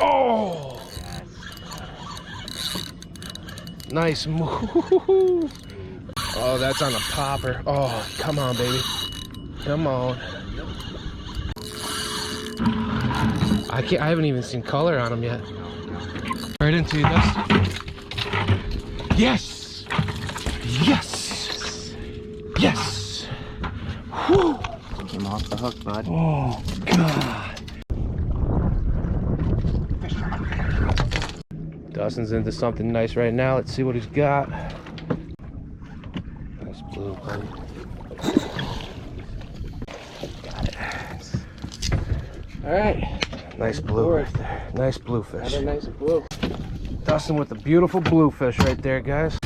Oh! Nice move. Oh, that's on a popper. Oh, come on, baby. Come on. I haven't even seen color on him yet. Right into you, Dustin. Yes! Yes! Yes! Whew! Take him off the hook, bud. Oh, God. Dustin's into something nice right now. Let's see what he's got. Nice blue, buddy. Got it. All right. Nice blue right there. Nice bluefish. Another nice blue. Dustin with the beautiful bluefish right there, guys.